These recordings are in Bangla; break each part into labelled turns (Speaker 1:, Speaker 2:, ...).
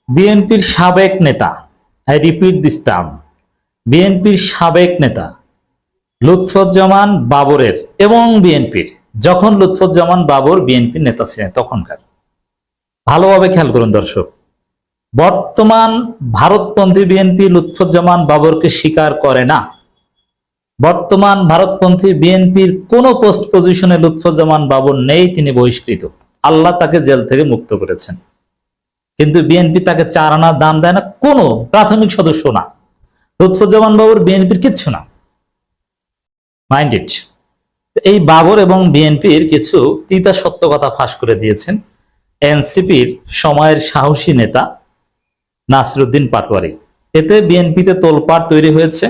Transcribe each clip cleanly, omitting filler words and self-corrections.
Speaker 1: বিএনপির সাবেক নেতা, আই রিপিট দিস টার্ম, বিএনপির সাবেক নেতা লুৎফুজ্জামান বাবরের এবং বিএনপির, যখন লুৎফুজ্জামান বাবর বিএনপির নেতা ছিলেন তখনকার, ভালোভাবে খেয়াল করুন দর্শক, বর্তমান ভারতপন্থী বিএনপি লুৎফুজ্জামান বাবরকে স্বীকার করে না। বর্তমান ভারতপন্থী বিএনপির কোন পোস্ট পজিশনে লুৎফুজ্জামান বাবর নেই, তিনি বহিষ্কৃত। আল্লাহ তাকে জেল থেকে মুক্ত করেছেন, কিন্তু বিএনপি তাকে 4 আনা দাম দেয় না, কোনো প্রাথমিক সদস্য না। লুৎফুজ্জামান বাবর বিএনপির কিচ্ছু না, মাইন্ড ইট। এই বাবর এবং বিএনপির কিছু তিতা সত্য কথা ফাঁস করে দিয়েছেন এনসিপির সময়ের সাহসী নেতা নাসিরউদ্দিন পাটোয়ারি। এতে বিএনপিতে তোলপাড় তৈরি হয়েছে।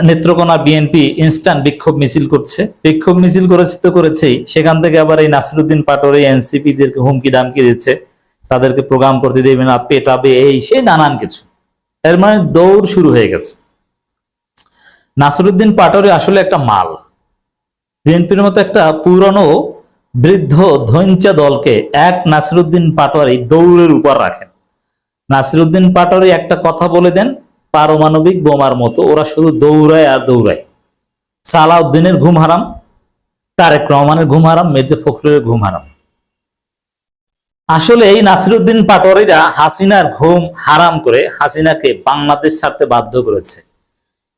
Speaker 1: নেত্রকোনা বিএনপি ইনস্ট্যান্ট বিক্ষোভ মিছিল করছে, বিক্ষোভ মিছিল করেছে তো করেছেই, সেখান থেকে আবার এই নাসিরউদ্দিন পাটোয়ারি এনসিপিদেরকে হুমকি দামকি দিচ্ছে, তাদেরকে প্রোগ্রাম করতে দেবে না, পেটাবে, এই সেই নানান কিছু। এর মানে দৌড় শুরু হয়ে গেছে। নাসিরউদ্দিন পাটোয়ারি আসলে একটা মাল। বিএনপির মতো একটা পুরনো বৃদ্ধ ধৈঞ্চা দলকে এক নাসিরউদ্দিন পাটোয়ারি দৌড়ের উপর রাখেন। নাসিরউদ্দিন পাটোয়ারি একটা কথা বলে দেন, পারমাণবিক বোমার মতো ওরা শুধু দৌড়ায় আর দৌড়ায়। সালাউদ্দিনের ঘুম হারাম, তারেক রহমানের ঘুম হারাম, মির্জা ফখরুলের ঘুম হারাম। আসলে এই নাসিরউদ্দিন পাটোয়ারিরা হাসিনার ঘুম হারাম করে হাসিনাকে বাংলাদেশ ছাড়তে বাধ্য করেছে।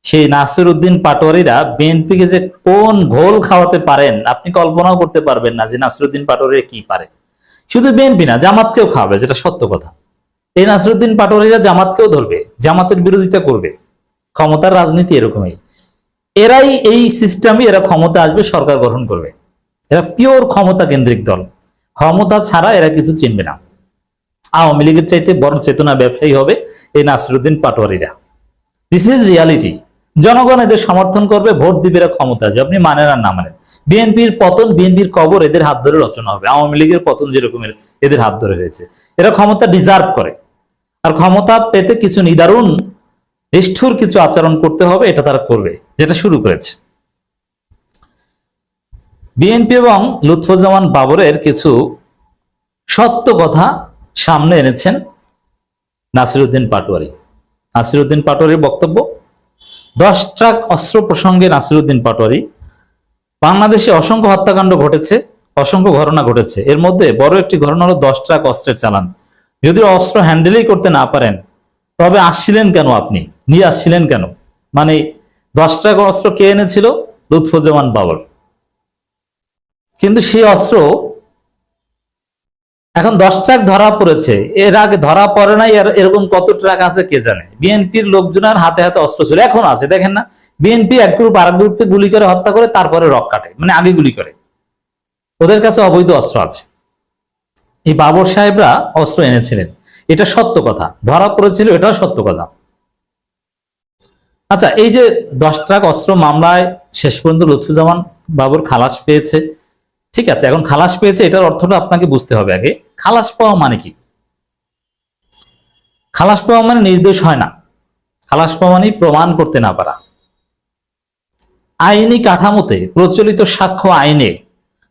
Speaker 1: সেই নাসিরউদ্দিন পাটোয়ারিরা বিএনপিকে যে কোন ঘোল খাওয়াতে পারেন আপনি কল্পনাও করতে পারবেন না, যে নাসিরউদ্দিন পাটোয়ারিরা কি পারে। শুধু বিএনপি না, জামাতকেও খাওয়াবে, যেটা সত্য কথা। এই নাসিরউদ্দিন পাটোয়ারিরা জামাতকেও ধরবে, জামাতের বিরোধিতা করবে। ক্ষমতার রাজনীতি এরকমই, এরাই এই সিস্টেমে, এরা ক্ষমতা আসবে, সরকার গঠন করবে। এরা পিওর ক্ষমতা কেন্দ্রিক দল, ক্ষমতা ছাড়া এরা কিছু চিনবে না। আওয়ামী লীগের চাইতে বড় চেতনা ব্যবসায়ী হবে এই নাসিরউদ্দিন পাটোয়ারিরা। This is reality. জনগণ এদের সমর্থন করবে, ভোট দিবে, এরা ক্ষমতা আসবে, আপনি মানেন আর না মানেন। বিএনপির পতন, বিএনপির কবর এদের হাত ধরে রচনা হবে। আওয়ামী লীগের পতন যেরকম এদের হাত ধরে হয়েছে। এরা ক্ষমতা ডিজার্ভ করে, আর ক্ষমতা পেতে কিছু নিদারুণ নিষ্ঠুর কিছু আচরণ করতে হবে, এটা তারা করবে, যেটা শুরু করেছে। বিএনপি এবং লুৎফুজ্জামান বাবরের কিছু সত্য কথা সামনে এনেছেন নাসিরউদ্দিন পাটোয়ারি। নাসিরউদ্দিন পাটোয়ারির বক্তব্য, 10 ট্রাক অস্ত্র প্রসঙ্গে নাসিরউদ্দিন পাটোয়ারি, বাংলাদেশে অসংখ্য হত্যাকাণ্ড ঘটেছে, অসংখ্য ঘটনা ঘটেছে। এর মধ্যে বড় একটি ঘটনা হলো 10 ট্রাক অস্ত্রের চালান। যদি অস্ত্র হ্যান্ডেলই করতে না পারেন, তবে আসছিলেন কেন, আপনি নিয়ে আসছিলেন কেন? মানে 10 ট্রাক অস্ত্র কে এনেছিল? লুৎফুজ্জামান বাবর। কিন্তু সেই অস্ত্র এখন 10 ট্রাক ধরা পড়েছে, এর আগে ধরা পড়ে নাই এরকম কত ট্রাক আছে কে জানে। বিএনপির লোকজনের হাতে হাতে অস্ত্র ছিল, এখন আছে, দেখেন না? বিএনপি এক গ্রুপ আরেক গ্রুপকে গুলি করে হত্যা করে, তারপরে রক কাটে, মানে আগে গুলি করে। ওদের কাছে অবৈধ অস্ত্র আছে। এই বাবর সাহেবরা অস্ত্র এনেছিলেন, এটা সত্য কথা। ধরা পড়েছিল, এটাও সত্য কথা। আচ্ছা, এই যে 10 ট্রাক অস্ত্র মামলায় শেষ পর্যন্ত লুৎফুজ্জামান বাবর খালাস পেয়েছে, ঠিক আছে। এখন খালাস পেয়েছে, এটার অর্থটা আপনাকে বুঝতে হবে আগে। খালাস পাওয়া মানে কি? খালাস পাওয়া মানে নির্দোষ হয় না। খালাস পাওয়া মানে প্রমাণ করতে না পারা। আইনি কাঠামোতে, প্রচলিত সাক্ষ্য আইনে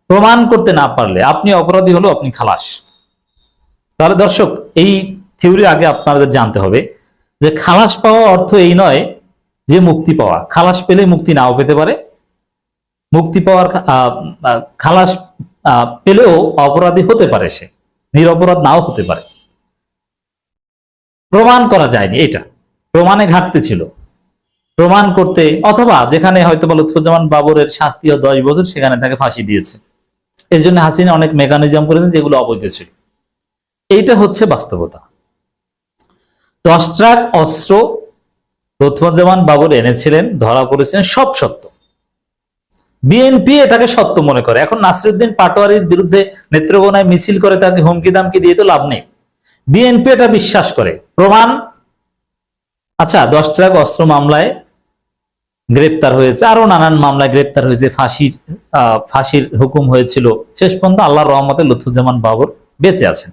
Speaker 1: প্রমাণ করতে না পারলে আপনি অপরাধী হলো, আপনি খালাস। তাহলে দর্শক, এই থিওরি আগে আপনাদের জানতে হবে যে খালাস পাওয়া অর্থ এই নয় যে মুক্তি পাওয়া। খালাস পেলে মুক্তি নাও পেতে পারে, মুক্তি পাওয়ার খালাস পেলেও অপরাধী হতে পারে, সে নিরপরাধ নাও হতে পারে। প্রমাণ করা যায়নি, এটা প্রমাণে ঘাটতি ছিল। প্রমাণ করতে, অথবা যেখানে হয়তো লুৎফুজ্জামান বাবরের শাস্তি 10 বছর, সেখানে তাকে ফাঁসি দিয়েছে। এর জন্য হাসিনা অনেক মেকানিজম করেছে যেগুলো অবৈধ ছিল। এইটা হচ্ছে বাস্তবতা। 10 ট্রাক অস্ত্র লুৎফুজ্জামান বাবর এনেছিলেন, ধরা পড়েছিলেন, সব সত্য। বিএনপি এটাকে সত্য মনে করে। এখন নাসিরউদ্দিন পাটোয়ারির বিরুদ্ধে নেত্রকোনায় মিছিল করে তাকে হুমকি দামকি দিয়ে তো লাভ নেই। বিএনপি এটা বিশ্বাস করে, প্রমাণ। আচ্ছা, 10 ট্রাক অস্ত্র মামলায় গ্রেপ্তার হয়েছে, আরো নানান মামলায় গ্রেপ্তার হয়েছে, ফাঁসির হুকুম হয়েছিল। শেষ পর্যন্ত আল্লাহর রহমতে লুৎফুজ্জামান বাবর বেঁচে আছেন।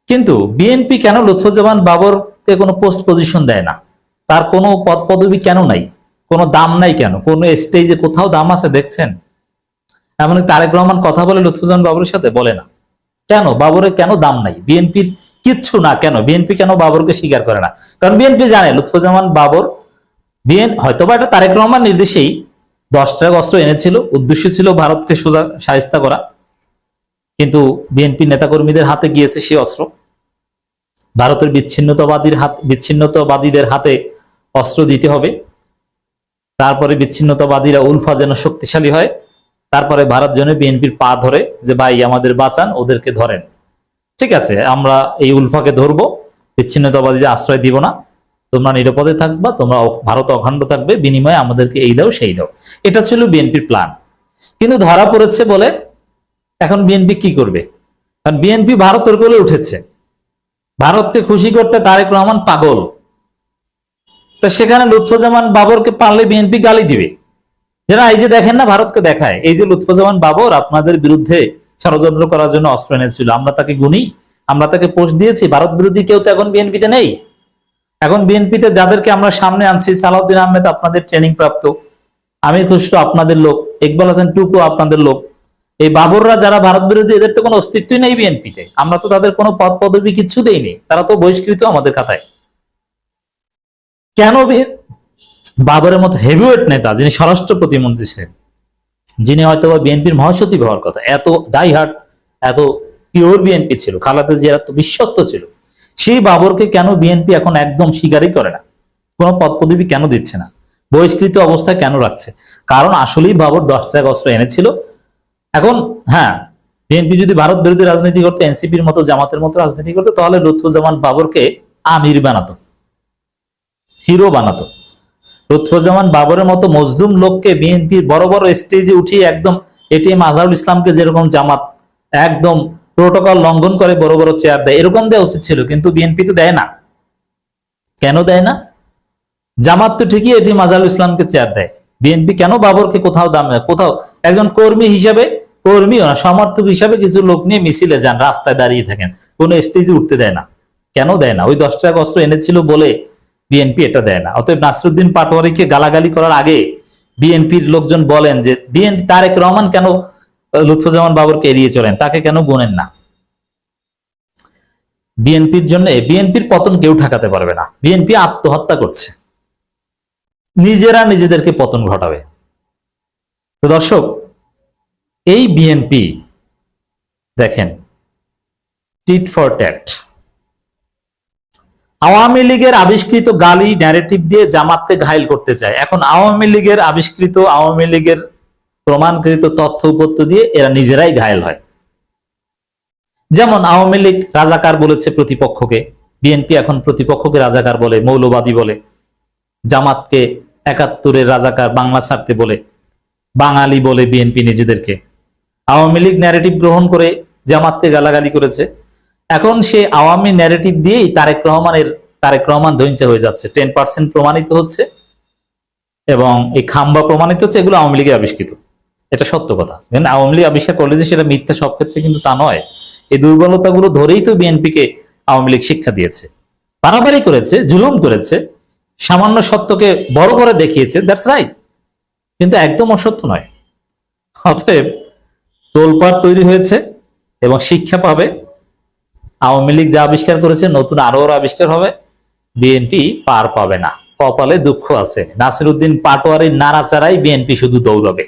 Speaker 1: কিন্তু বিএনপি কেন লুৎফুজ্জামান বাবরকে কোনো পোস্ট পজিশন দেয় না? তার কোনো পদ পদবি কেন নাই? কোনো দাম নাই কেন? কোনো স্টেজে কোথাও দাম আছে দেখছেন? এমনকি তারেক রহমান কথা বলে লুৎফুজ্জামান বাবরের সাথে? বলে না। কেন বাবরের কেন দাম নাই? বিএনপির কিচ্ছু না কেন? বিএনপি কেন বাবরকে স্বীকার করে না? কারণ বিএনপি জানে লুৎফুজ্জামান বাবর হয়তোবা এটা তারেক রহমান নির্দেশেই 10 ট্রাক অস্ত্র এনেছিল, উদ্দেশ্য ছিল ভারতকে সোজা শায়েস্তা করা, কিন্তু বিএনপি নেতাকর্মীদের হাতে গিয়েছে সেই অস্ত্র। ভারতের বিচ্ছিন্নতাবাদীদের হাতে অস্ত্র দিতে হবে, তারপরে বিচ্ছিন্নতাবাদীরা উলফা যেন শক্তিশালী হয়, তারপরে ভারত যেন বিএনপির পা ধরে যে ভাই আমাদের বাঁচান, ওদেরকে ধরেন, ঠিক আছে আমরা এই উলফাকে ধরবো, বিচ্ছিন্নতাবাদীদের আশ্রয় দিব না, তোমরা নিরাপদে থাকবা, তোমরা ভারত অখণ্ড থাকবে, বিনিময়ে আমাদেরকে এই দাও সেই দাও। এটা ছিল বিএনপির প্ল্যান। কিন্তু ধরা পড়েছে বলে এখন বিএনপি কি করবে? কারণ বিএনপি ভারতের কোলে উঠেছে, ভারতকে খুশি করতে তারেক রহমান পাগল। তো সেখানে লুৎফুজ্জামান বাবরকে পারলে বিএনপি গালি দিবে, যারা এই যে দেখেন না ভারতকে দেখায়, এই যে লুৎফুজ্জামান বাবর আপনাদের বিরুদ্ধে ষড়যন্ত্র করার জন্য অস্ত্র এনেছিল, আমরা তাকে গুনি, আমরা তাকে পোস্ট দিয়েছি। ভারত বিরোধী কেউ তো এখন বিএনপিতে নেই। এখন বিএনপিতে যাদেরকে আমরা সামনে আনছি, সালাউদ্দিন আহমেদ আপনাদের ট্রেনিং প্রাপ্ত, আমির খুসরো আপনাদের লোক, ইকবাল হাসান টুকু আপনাদের লোক। এই বাবররা যারা ভারত বিরোধী, এদের তো কোনো অস্তিত্বই নেই বিএনপিতে, আমরা তো তাদের কোনো পদ পদবি কিচ্ছু দেইনি, তারা তো বহিষ্কৃত আমাদের খাতায়। কেন বাবরের মতো হেভিওয়েট নেতা, যিনি স্বরাষ্ট্র প্রতিমন্ত্রী ছিলেন, যিনি হয়তো বিএনপির মহাসচিব হওয়ার কথা, এত ডাইহার্ট, এত পিওর বিএনপি ছিল, খালেদা জিয়ার এত বিশ্বস্ত ছিল, সেই বাবরকে কেন বিএনপি এখন একদম স্বীকারই করে না? কোনো পদ পদবি কেন দিচ্ছে না? বহিষ্কৃত অবস্থায় কেন রাখছে? কারণ আসলেই বাবর 10 ট্রাক অস্ত্র এনেছিল। এখন হ্যাঁ, বিএনপি যদি ভারত বিরোধী রাজনীতি করতো, এনসিপির মতো জামাতের মতো রাজনীতি করতো, তাহলে লুৎফুজ্জামান বাবরকে আমির বানাতো, হিরো বানাতো। লুৎফুজ্জামান বাবরের মতো মজলুম লোককে বিএনপির বড় বড় স্টেজে উঠিয়ে একদম এটিএম আজহারুল ইসলামকে যেরকম জামাত একদম প্রোটোকল লঙ্ঘন করে বড় বড় চেয়ার দেয়, এরকম দেওয়া উচিত ছিল, কিন্তু বিএনপি তো দেয় না। কেন দেয় না? জামাত তো ঠিকই এটিএম আজহারুল ইসলামকে চেয়ার দেয়, বিএনপি কেন বাবরকে কোথাও দাম দেয়? কোথাও একজন কর্মী হিসাবে, কর্মীও না সমর্থক হিসাবে কিছু লোক নিয়ে মিছিলে যান, রাস্তায় দাঁড়িয়ে থাকেন, কোনো স্টেজে উঠতে দেয় না। কেন দেয় না? ওই 10 ট্রাক অস্ত্র এনেছিল বলে বিএনপি এটা দেয় না। অতএব নাসিরউদ্দিন পাটোয়ারিকে গালাগালি করার আগে বিএনপির লোকজন বলেন যে বিএনপি তারেক রহমান কেন লুৎফুজ্জামান বাবরকে এড়িয়ে চলেন, তাকে কেন গোনেন না? বিএনপির জন্য বিএনপির পতন কেউ ঠেকাতে পারবে না। বিএনপি আত্মহত্যা করছে, নিজেরা নিজেদেরকে পতন ঘটাবে। তো দর্শক, এই বিএনপি দেখেন টিট ফর ট্যাট, আওয়ামী লীগের আবিষ্কৃত গালি ন্যারেটিভ দিয়ে জামাতকে ঘায়েল করতে চায়। এখন আওয়ামী লীগের আবিষ্কৃত, আওয়ামী লীগের প্রমাণকৃত তথ্য উপত্য দিয়ে এরা নিজেরাই ঘায়েল হয়। যেমন আওয়ামী লীগ রাজাকার বলেছে প্রতিপক্ষকে, বিএনপি এখন প্রতিপক্ষকে রাজাকার বলে, মৌলবাদী বলে। জামাতকে 71-এর রাজাকার, বাংলা ছাড়তে বলে, বাঙালি বলে বিএনপি নিজেদেরকে। আওয়ামী লীগ ন্যারেটিভ গ্রহণ করে জামাতকে গালাগালি করেছে। এখন সে আওয়ামী ন্যারেটিভ দিয়েই তারেক রহমান ধৈর্য হয়ে যাচ্ছে। 10% প্রমাণিত হচ্ছে এবং এই খাম্বা প্রমাণিত হচ্ছে, এগুলো আওয়ামী লীগের আবিষ্কৃত, এটা সত্য কথা। আওয়ামী লীগ আবিষ্কার করলে যে সেটা মিথ্যা সব ক্ষেত্রে কিন্তু তা নয়। এই দুর্বলতাগুলো ধরেই তো বিএনপিকে আওয়ামী লীগ শিক্ষা দিয়েছে, বাড়াবাড়ি করেছে, জুলুম করেছে, সামান্য সত্যকে বড় করে দেখিয়েছে, দ্যাটস রাইট, কিন্তু একদম অসত্য নয়। অতএব তোলপাড় তৈরি হয়েছে এবং শিক্ষা পাবে। আওয়ামী লীগ যা আবিষ্কার করেছে নতুন আরো আবিষ্কার হবে, বিএনপি পার পাবে না। কপালে দুঃখ আছে, নাসিরউদ্দিন পাটোয়ারির নাড়াচাড়াই বিএনপি শুধু দৌড়াবে।